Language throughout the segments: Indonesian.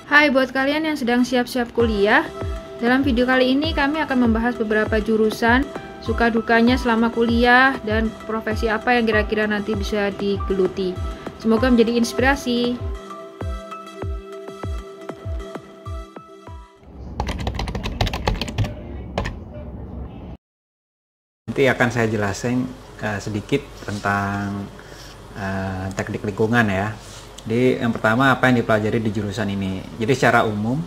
Hai buat kalian yang sedang siap-siap kuliah. Dalam video kali ini kami akan membahas beberapa jurusan, suka dukanya selama kuliah, dan profesi apa yang kira-kira nanti bisa digeluti. Semoga menjadi inspirasi. Nanti akan saya jelasin sedikit tentang teknik lingkungan ya. Jadi yang pertama apa yang dipelajari di jurusan ini. Jadi secara umum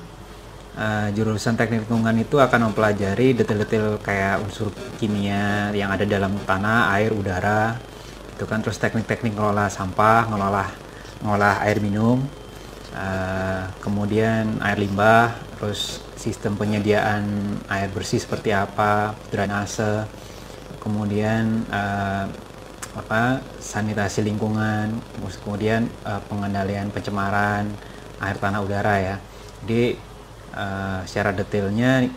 jurusan teknik lingkungan itu akan mempelajari detail-detail kayak unsur kimia yang ada dalam tanah, air, udara, itu kan. Terus teknik-teknik ngelola sampah, ngolah air minum, kemudian air limbah, terus sistem penyediaan air bersih seperti apa, drainase, kemudian sanitasi lingkungan, kemudian pengendalian pencemaran air, tanah, udara ya. Jadi secara detailnya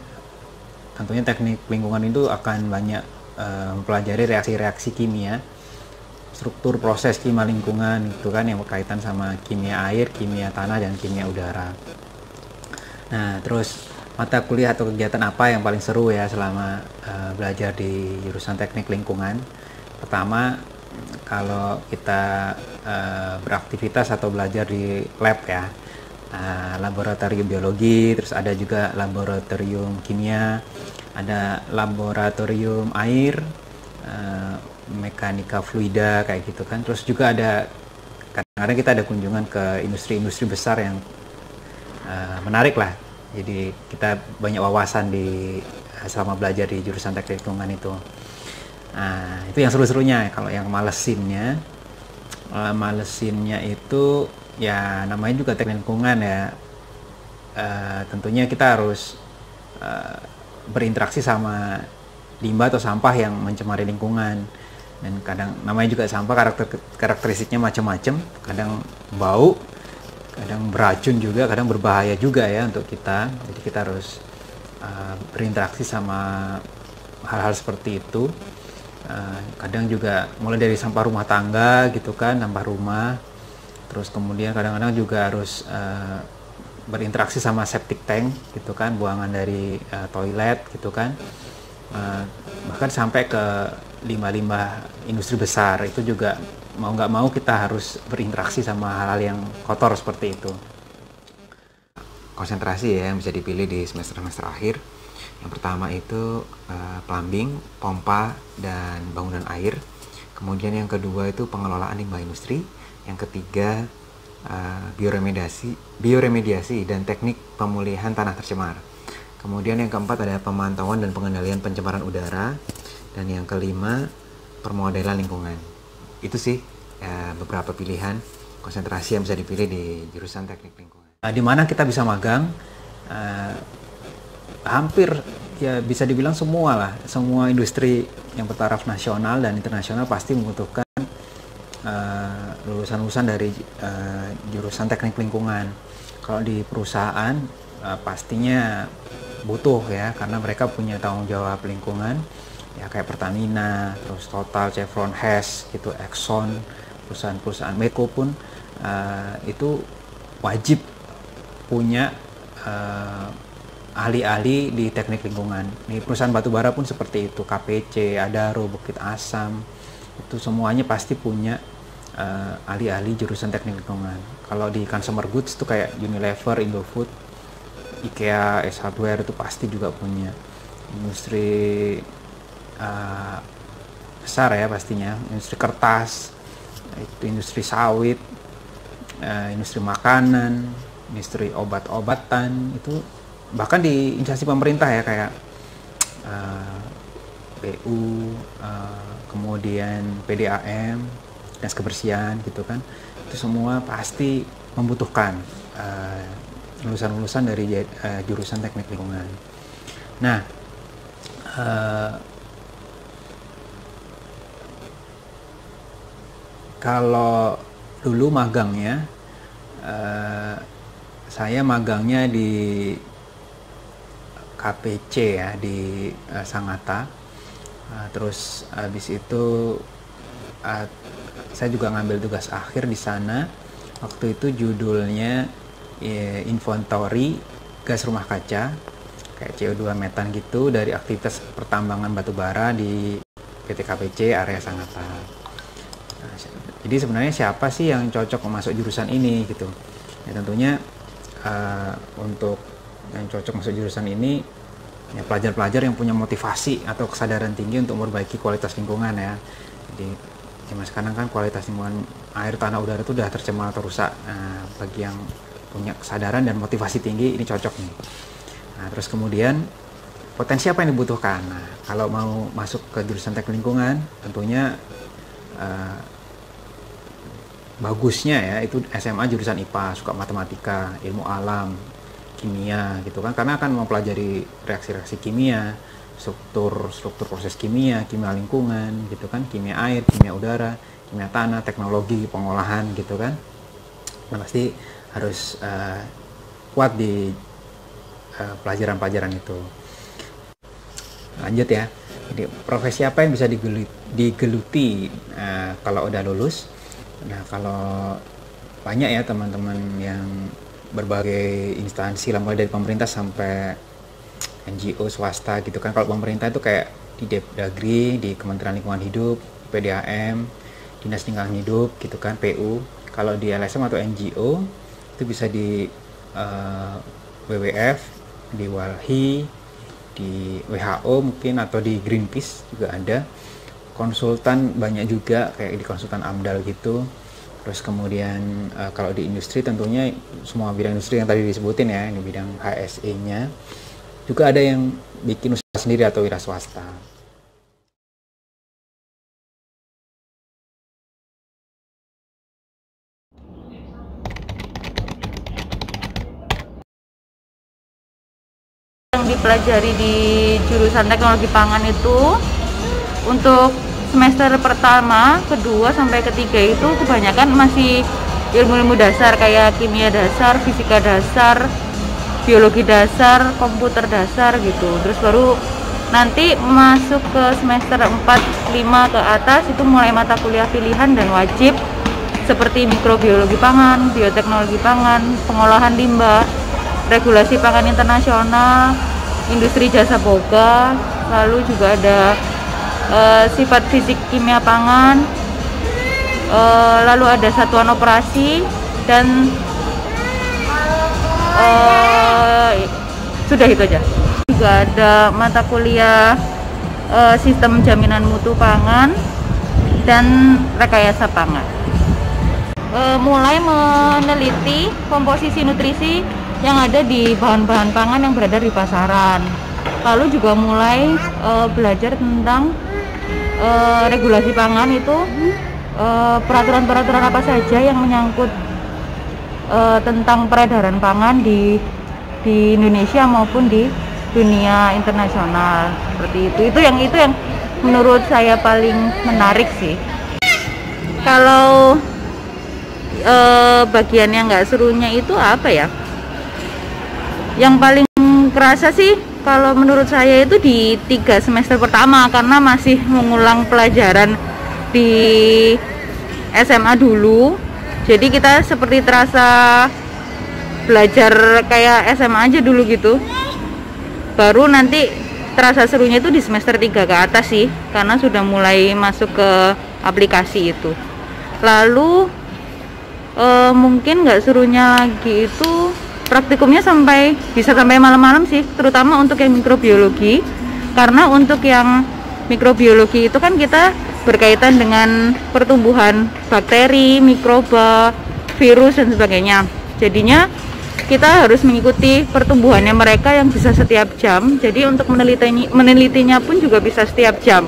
tentunya teknik lingkungan itu akan banyak mempelajari reaksi-reaksi kimia, struktur proses kimia lingkungan itu kan, yang berkaitan sama kimia air, kimia tanah, dan kimia udara. Nah, terus mata kuliah atau kegiatan apa yang paling seru ya selama belajar di jurusan teknik lingkungan? Pertama, kalau kita beraktivitas atau belajar di lab ya, laboratorium biologi, terus ada juga laboratorium kimia, ada laboratorium air, mekanika fluida kayak gitu kan. Terus juga ada kadang-kadang kita ada kunjungan ke industri-industri besar yang menarik lah. Jadi kita banyak wawasan di selama belajar di jurusan teknik lingkungan itu. Nah, itu yang seru-serunya. Kalau yang malesinnya itu ya namanya juga teknik lingkungan ya. Tentunya kita harus berinteraksi sama limbah atau sampah yang mencemari lingkungan. Dan kadang namanya juga sampah, karakteristiknya macam-macam. Kadang bau, kadang beracun juga, kadang berbahaya juga ya untuk kita. Jadi kita harus berinteraksi sama hal-hal seperti itu. Kadang juga mulai dari sampah rumah tangga gitu kan, sampah rumah, terus kemudian kadang-kadang juga harus berinteraksi sama septic tank gitu kan, buangan dari toilet gitu kan, bahkan sampai ke limbah-limbah industri besar. Itu juga mau nggak mau kita harus berinteraksi sama hal-hal yang kotor seperti itu. Konsentrasi ya yang bisa dipilih di semester-semester akhir. Yang pertama itu plumbing, pompa, dan bangunan air. Kemudian yang kedua itu pengelolaan limbah industri. Yang ketiga bioremediasi dan teknik pemulihan tanah tercemar. Kemudian yang keempat ada pemantauan dan pengendalian pencemaran udara. Dan yang kelima permodelan lingkungan. Itu sih beberapa pilihan konsentrasi yang bisa dipilih di jurusan teknik lingkungan. Di mana kita bisa magang? Hampir ya bisa dibilang semua industri yang bertaraf nasional dan internasional pasti membutuhkan lulusan-lulusan dari jurusan teknik lingkungan. Kalau di perusahaan pastinya butuh ya, karena mereka punya tanggung jawab lingkungan ya, kayak Pertamina, terus Total, Chevron, Hess gitu, Exxon, perusahaan-perusahaan Meko pun itu wajib punya ahli-ahli di teknik lingkungan. Di perusahaan batubara pun seperti itu, KPC, Adaro, Bukit Asam, itu semuanya pasti punya ahli-ahli jurusan teknik lingkungan. Kalau di consumer goods itu kayak Unilever, Indofood, IKEA, S Hardware itu pasti juga punya. Industri besar ya pastinya, industri kertas, itu industri sawit, industri makanan, industri obat-obatan, itu bahkan di instansi pemerintah ya kayak PU, kemudian PDAM, dinas kebersihan gitu kan, itu semua pasti membutuhkan lulusan-lulusan dari jurusan teknik lingkungan. Nah, kalau dulu magangnya, saya magangnya di KPC ya, di Sangatta. Terus habis itu saya juga ngambil tugas akhir di sana. Waktu itu judulnya inventory gas rumah kaca kayak CO2 metan gitu dari aktivitas pertambangan batu bara di PT KPC area Sangatta. Nah, jadi sebenarnya siapa sih yang cocok masuk jurusan ini gitu? Ya tentunya untuk yang cocok masuk jurusan ini ya pelajar-pelajar yang punya motivasi atau kesadaran tinggi untuk memperbaiki kualitas lingkungan ya. Jadi zaman sekarang kan kualitas lingkungan air, tanah, udara itu udah tercemar atau rusak. Nah, bagi yang punya kesadaran dan motivasi tinggi ini cocok nih. Nah, terus kemudian potensi apa yang dibutuhkan? Nah, kalau mau masuk ke jurusan teknik lingkungan, tentunya bagusnya ya itu SMA jurusan IPA, suka matematika, ilmu alam, kimia gitu kan, karena akan mempelajari reaksi-reaksi kimia, struktur proses kimia lingkungan gitu kan, kimia air, kimia udara, kimia tanah, teknologi pengolahan gitu kan. Nah, pasti harus kuat di pelajaran-pelajaran itu. Lanjut ya. Jadi profesi apa yang bisa digeluti kalau udah lulus? Nah, kalau banyak ya teman-teman yang berbagai instansi, mulai dari pemerintah sampai NGO swasta gitu kan. Kalau pemerintah itu kayak di Depdagri, di Kementerian Lingkungan Hidup, PDAM, Dinas Lingkungan Hidup gitu kan, PU. Kalau di LSM atau NGO itu bisa di WWF, di WALHI, di WHO mungkin, atau di Greenpeace juga ada. Konsultan banyak juga kayak di konsultan AMDAL gitu. Terus kemudian kalau di industri tentunya semua bidang industri yang tadi disebutin ya, di bidang HSE-nya juga ada yang bikin usaha sendiri atau wira swasta. Yang dipelajari di jurusan teknologi pangan itu untuk semester pertama, kedua, sampai ketiga itu kebanyakan masih ilmu-ilmu dasar kayak kimia dasar, fisika dasar, biologi dasar, komputer dasar gitu. Terus baru nanti masuk ke semester 4, 5 ke atas itu mulai mata kuliah pilihan dan wajib seperti mikrobiologi pangan, bioteknologi pangan, pengolahan limbah, regulasi pangan internasional, industri jasa boga, lalu juga ada sifat fisik kimia pangan, lalu ada satuan operasi, dan sudah itu aja. Juga ada mata kuliah sistem jaminan mutu pangan dan rekayasa pangan. Mulai meneliti komposisi nutrisi yang ada di bahan-bahan pangan yang beredar di pasaran. Lalu juga mulai belajar tentang regulasi pangan itu, peraturan-peraturan apa saja yang menyangkut tentang peredaran pangan di Indonesia maupun di dunia internasional, seperti itu. Itu yang menurut saya paling menarik sih. Kalau bagian yang nggak serunya itu apa ya? Yang paling kerasa sih kalau menurut saya itu di 3 semester pertama, karena masih mengulang pelajaran di SMA dulu. Jadi kita seperti terasa belajar kayak SMA aja dulu gitu. Baru nanti terasa serunya itu di semester 3 ke atas sih, karena sudah mulai masuk ke aplikasi itu. Lalu mungkin nggak serunya lagi itu praktikumnya bisa sampai malam-malam sih, terutama untuk yang mikrobiologi. Karena untuk yang mikrobiologi itu kan kita berkaitan dengan pertumbuhan bakteri, mikroba, virus dan sebagainya. Jadinya kita harus mengikuti pertumbuhannya mereka yang bisa setiap jam. Jadi untuk menelitinya pun juga bisa setiap jam.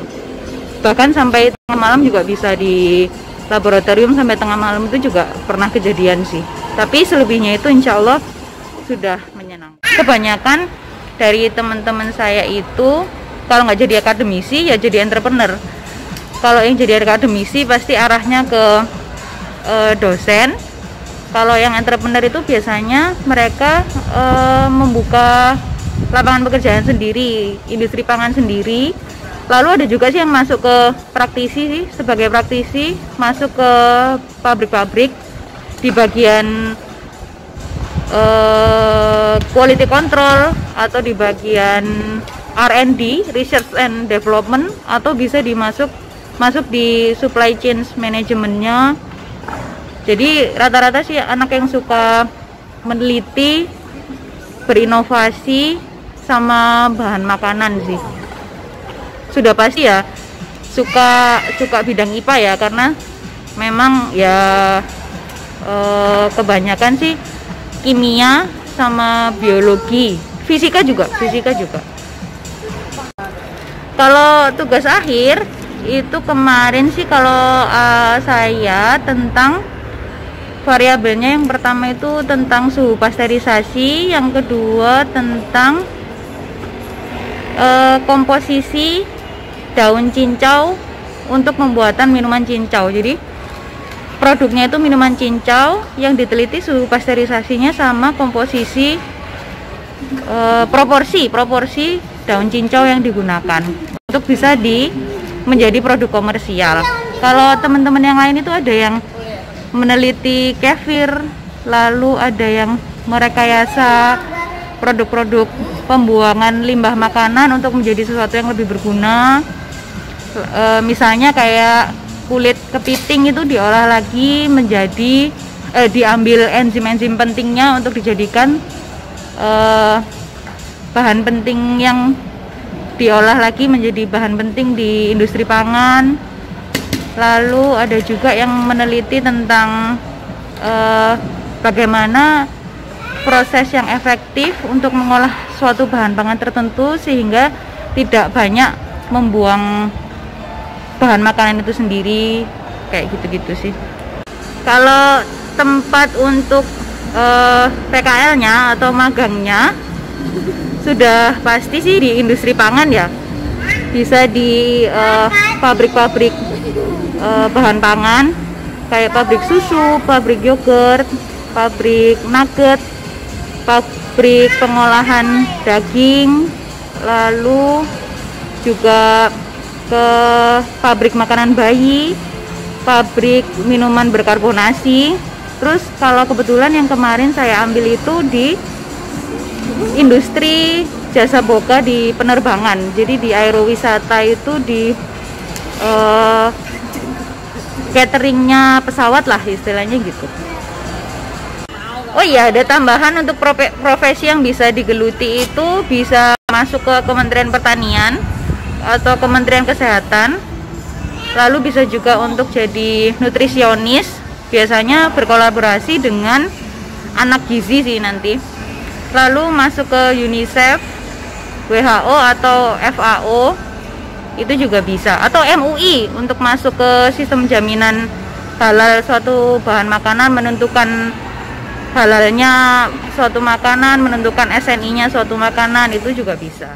Bahkan sampai tengah malam juga bisa, di laboratorium sampai tengah malam itu juga pernah kejadian sih. Tapi selebihnya itu insya Allah sudah menyenangkan. Kebanyakan dari teman-teman saya itu kalau nggak jadi akademisi ya jadi entrepreneur. Kalau yang jadi akademisi pasti arahnya ke dosen. Kalau yang entrepreneur itu biasanya mereka membuka lapangan pekerjaan sendiri, industri pangan sendiri. Lalu ada juga sih yang masuk ke praktisi sih, sebagai praktisi masuk ke pabrik-pabrik di bagian quality control, atau di bagian R&D, research and development, atau bisa masuk di supply chain manajemennya. Jadi rata-rata sih anak yang suka meneliti, berinovasi sama bahan makanan sih. Sudah pasti ya suka bidang IPA ya, karena memang ya kebanyakan sih kimia sama biologi, fisika juga. Kalau tugas akhir itu kemarin sih kalau saya tentang variabelnya, yang pertama itu tentang suhu pasteurisasi, yang kedua tentang komposisi daun cincau untuk pembuatan minuman cincau. Jadi produknya itu minuman cincau yang diteliti suhu pasteurisasinya sama komposisi proporsi daun cincau yang digunakan untuk bisa menjadi produk komersial. Kalau teman-teman yang lain itu ada yang meneliti kefir, lalu ada yang merekayasa produk-produk pembuangan limbah makanan untuk menjadi sesuatu yang lebih berguna. Misalnya kayak kulit kepiting itu diolah lagi menjadi diambil enzim-enzim pentingnya untuk dijadikan bahan penting yang diolah lagi menjadi bahan penting di industri pangan. Lalu ada juga yang meneliti tentang bagaimana proses yang efektif untuk mengolah suatu bahan pangan tertentu sehingga tidak banyak membuang bahan makanan itu sendiri, kayak gitu-gitu sih. Kalau tempat untuk PKL-nya atau magangnya sudah pasti sih di industri pangan ya, bisa di pabrik-pabrik bahan pangan kayak pabrik susu, pabrik yogurt, pabrik nugget, pabrik pengolahan daging, lalu juga ke pabrik makanan bayi, pabrik minuman berkarbonasi. Terus kalau kebetulan yang kemarin saya ambil itu di industri jasa boga di penerbangan, jadi di aerowisata itu di cateringnya pesawat lah istilahnya gitu. Oh iya, ada tambahan untuk profesi yang bisa digeluti, itu bisa masuk ke Kementerian Pertanian atau Kementerian Kesehatan, lalu bisa juga untuk jadi nutrisionis, biasanya berkolaborasi dengan anak gizi sih nanti, lalu masuk ke UNICEF, WHO atau FAO itu juga bisa, atau MUI untuk masuk ke sistem jaminan halal suatu bahan makanan, menentukan halalnya suatu makanan, menentukan SNI-nya suatu makanan, itu juga bisa.